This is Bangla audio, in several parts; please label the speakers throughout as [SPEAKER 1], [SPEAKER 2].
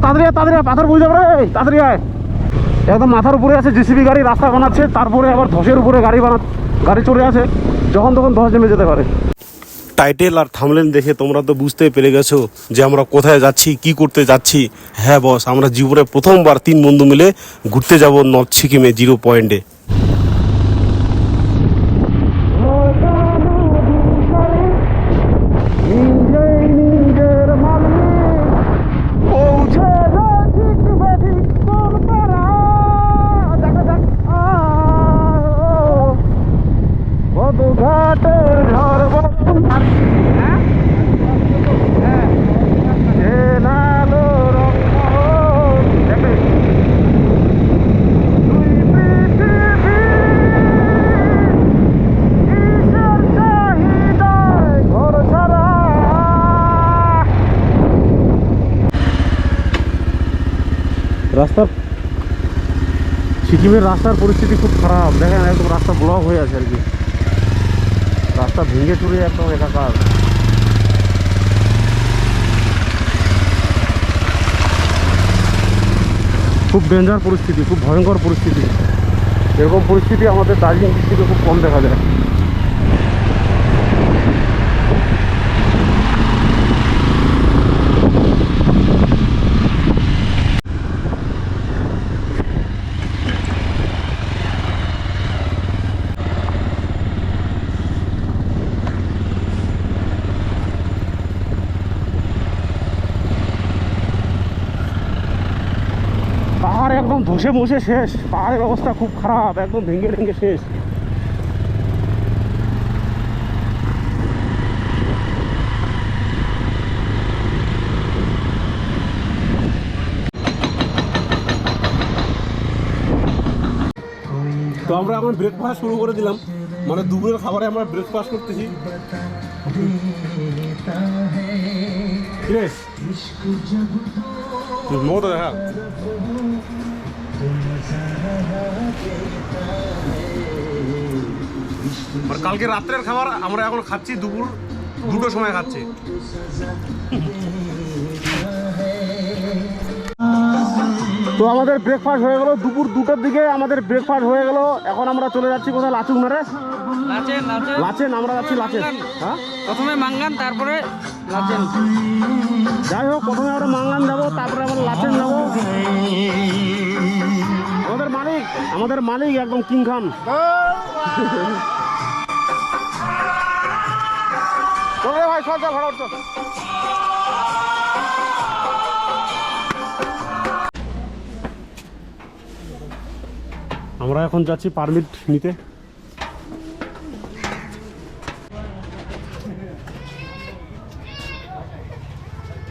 [SPEAKER 1] তাড়াতাড়ি তাড়াতাড়ি পাথর বুঝে যাবে রে, তাড়াতাড়ি আয়। একদম মাথার উপরে আছে জেসিবি গাড়ি, রাস্তা বানাচ্ছে, তারপরে আবার ধসের উপরে গাড়ি চলে আছে, যখন তখন ধস নেমে যেতে পারে।
[SPEAKER 2] টাইটেল আর থাম্বনেল দেখে তোমরা তো বুঝতে পেরে গেছো যে আমরা কোথায় যাচ্ছি, কি করতে যাচ্ছি। হ্যাঁ বস, আমরা জীবনে প্রথমবার 3 বন্ধু মিলে ঘুরতে যাব নর্থ সিকিমে 0 পয়েন্টে।
[SPEAKER 1] রাস্তার সিকিমের রাস্তার পরিস্থিতি খুব খারাপ, দেখেন একদম রাস্তা ব্লক হয়ে আছে আর কি, রাস্তা ভেঙে চুরে একদম একাকার। খুব ডেঞ্জার পরিস্থিতি, খুব ভয়ঙ্কর পরিস্থিতি। এরকম পরিস্থিতি আমাদের দার্জিলিং ডিস্ট্রিক্টে খুব কম দেখা যায়। পাহাড় একদম ধসে বসে শেষ, পাহাড়ের অবস্থা খুব খারাপ, একদম ভেঙে ভেঙে শেষ।
[SPEAKER 2] তো আমরা এখন ব্রেকফাস্ট শুরু করে দিলাম, মানে দুপুরের খাবারে আমরা ব্রেকফাস্ট করতেছি। মতো দেখা আর কালকে রাত্রের খাবার আমরা এখন খাচ্ছি, দুপুর 2টোর সময় খাচ্ছি।
[SPEAKER 1] তো আমাদের ব্রেকফাস্ট হয়ে গেল দুপুর 2টার দিকে, আমাদের ব্রেকফাস্ট হয়ে গেল। এখন আমরা চলে যাচ্ছি কোথায়, লাচুংনারে। লাচেন আমরা যাচ্ছি লাচেন। হ্যাঁ,
[SPEAKER 3] প্রথমে মাঙ্গান, তারপরে লাচেন।
[SPEAKER 1] যাই হোক, প্রথমে আমরা মাঙ্গান যাবো, তারপরে আমরা লাচেন যাবো। আমাদের মালিক একদম কিং খান। ভাই চল চল, ভাড়া উঠছো। আমরা এখন যাচ্ছি পারমিট নিতে।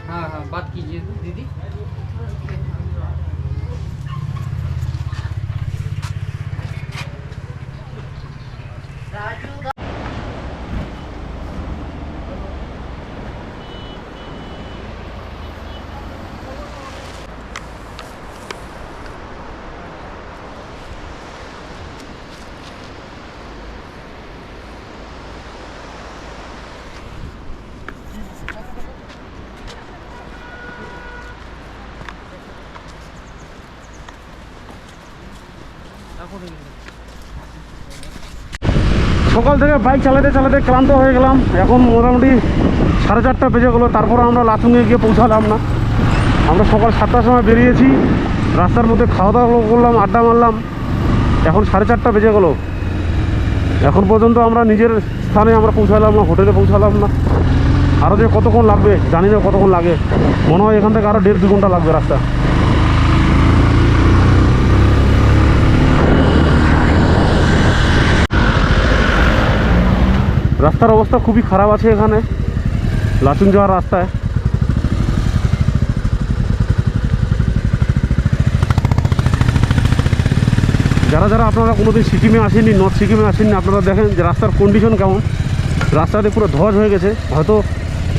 [SPEAKER 3] हाँ हाँ, बात कीजिए दीदी।
[SPEAKER 1] সকাল থেকে বাইক চালাতে চালাতে ক্লান্ত হয়ে গেলাম, এখন মোটামুটি 4:30 বেজে গেলো। তারপরে আমরা লাচুংয়ে গিয়ে পৌঁছালাম না। আমরা সকাল 7টার সময় বেরিয়েছি, রাস্তার মধ্যে খাওয়া দাওয়া করলাম, আড্ডা মারলাম, এখন 4:30 বেজে গেলো। এখন পর্যন্ত আমরা নিজের স্থানে আমরা পৌঁছালাম না, হোটেলে পৌঁছালাম না। আরও যে কতক্ষণ লাগবে জানি না, কতক্ষণ লাগে, মনে হয় এখান থেকে আরও 1.5-2 ঘন্টা লাগবে রাস্তা। রাস্তার অবস্থা খুবই খারাপ আছে এখানে লাচুং যাওয়ার রাস্তায়। যারা যারা আপনারা কোনোদিন সিকিমে আসেননি, নর্থ সিকিমে আসেননি, আপনারা দেখেন যে রাস্তার কন্ডিশন কেমন। রাস্তাতে পুরো ধস হয়ে গেছে, হয়তো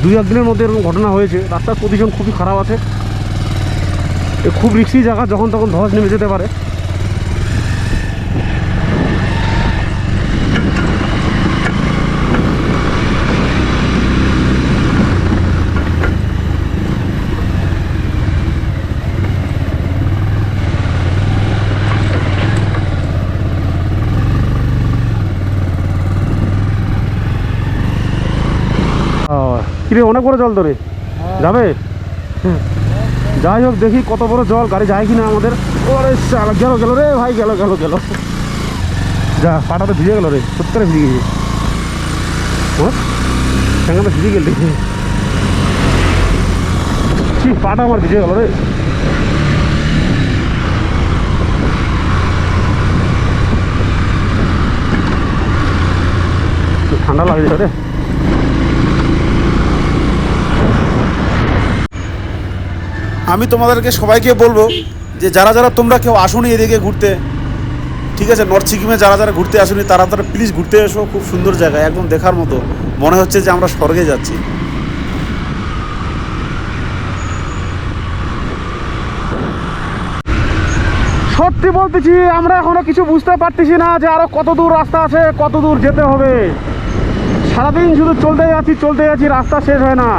[SPEAKER 1] 2-1 দিনের মধ্যে এরকম ঘটনা হয়েছে। রাস্তার কন্ডিশন খুবই খারাপ আছে, খুব রিস্কি জায়গা, যখন তখন ধস নেমে যেতে পারে। কিরে অনেক বড় জল তো রে, যাবে? যাই হোক দেখি কত বড় জল, গাড়ি যায় কিনা আমাদের। ওরে শালা, গেল গেল রে ভাই, গেল গেল গেল। যা, পাটা তো ভিজে গেল রে, সত্যি ভিজে গেছে। সঙ্গে তো ভিজে গেল, পাটা আমার ভিজে গেল রে। ঠান্ডা লাগছে রে।
[SPEAKER 4] আমি তোমাদেরকে সবাইকে বলবো যে যারা যারা তোমরা কেউ আসোনি এদিকে ঘুরতে, ঠিক আছে, নর্থ সিকিমে যারা যারা ঘুরতে আসোনি তারা তারা প্লিজ ঘুরতে এসো। খুব সুন্দর জায়গা, একদম দেখার মতো, মনে হচ্ছে যে আমরা স্বর্গে যাচ্ছি।
[SPEAKER 1] সত্যি বলতেছি, আমরা এখনো কিছু বুঝতে পারতেছি না যে আরো কত দূর রাস্তা আছে, কত দূর যেতে হবে। সারাদিন শুধু চলতে যাচ্ছি, রাস্তা শেষ হয় না।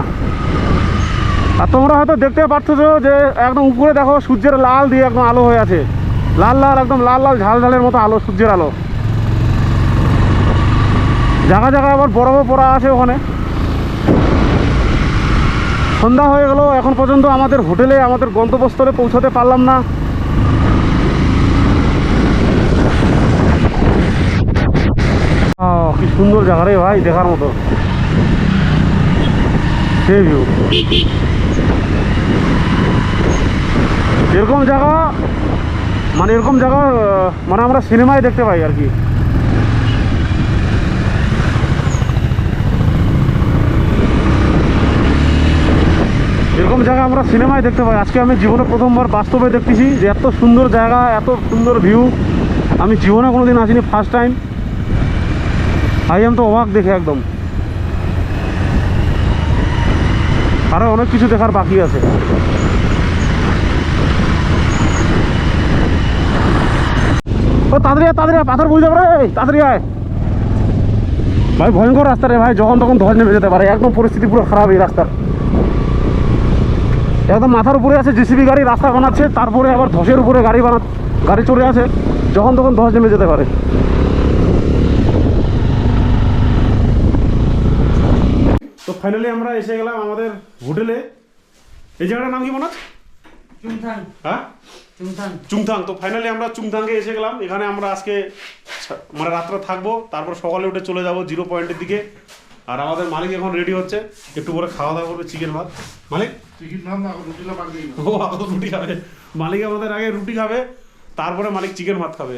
[SPEAKER 1] আর তোমরা হয়তো দেখতে পাচ্ছ যে একদম উপরে দেখো সূর্যের লাল দিয়ে একদম আলো হয়ে আছে, লাল লাল, একদম লাল লাল ঝাল ঝালের মতো আলো, সূর্যের আলো। জায়গা জায়গায় আবার বরফও পড়া আছে ওখানে। সন্ধ্যা হয়ে গেল, এখন পর্যন্ত আমাদের হোটেলে, আমাদের গন্তব্যস্থলে পৌঁছাতে পারলাম না। কি সুন্দর জায়গা রে ভাই, দেখার মতো। সেই ভিউ, এরকম জায়গা মানে মানে আমরা সিনেমায় দেখতে পাই আর কি। এরকম জায়গা আমরা সিনেমায় দেখতে পাই। আজকে আমি জীবনে প্রথমবার বাস্তবে দেখতেছি যে এত সুন্দর জায়গা, এত সুন্দর ভিউ আমি জীবনে কোনোদিন আসিনি, ফার্স্ট টাইম। আই এম তো অবাক দেখে একদম। আরো অনেক কিছু দেখার বাকি আছে। ও তাড়াতাড়ি পাথর বুঝতে পারে, তাড়াতাড়ি আয় ভাই। ভয়ঙ্কর রাস্তা রে ভাই, যখন তখন ধস নেমে যেতে পারে, একদম পরিস্থিতি পুরো খারাপ এই রাস্তার। একদম মাথার উপরে আছে জেসিবি গাড়ি, রাস্তা বানাচ্ছে, তারপরে আবার ধসের উপরে গাড়ি চলে আছে, যখন তখন ধস নেমে যেতে পারে। তো ফাইনালি আমরা এসে গেলাম আমাদের হোটেলে। এই জায়গাটার নাম কি মনে হয়?
[SPEAKER 3] চুংথাং।
[SPEAKER 1] হ্যাঁ,
[SPEAKER 3] চুংথাং।
[SPEAKER 1] চুংথাং। তো ফাইনালি আমরা চুংথাংয়ে এসে গেলাম। এখানে আমরা আজকে মানে রাত্রে থাকবো, তারপর সকালে উঠে চলে যাব জিরো পয়েন্টের দিকে। আর আমাদের মালিক এখন রেডি হচ্ছে, একটু পরে খাওয়া দাওয়া করবে চিকেন ভাত। মালিক ও এখন রুটি খাবে। মালিক আমাদের আগে রুটি খাবে, তারপরে মালিক চিকেন ভাত খাবে।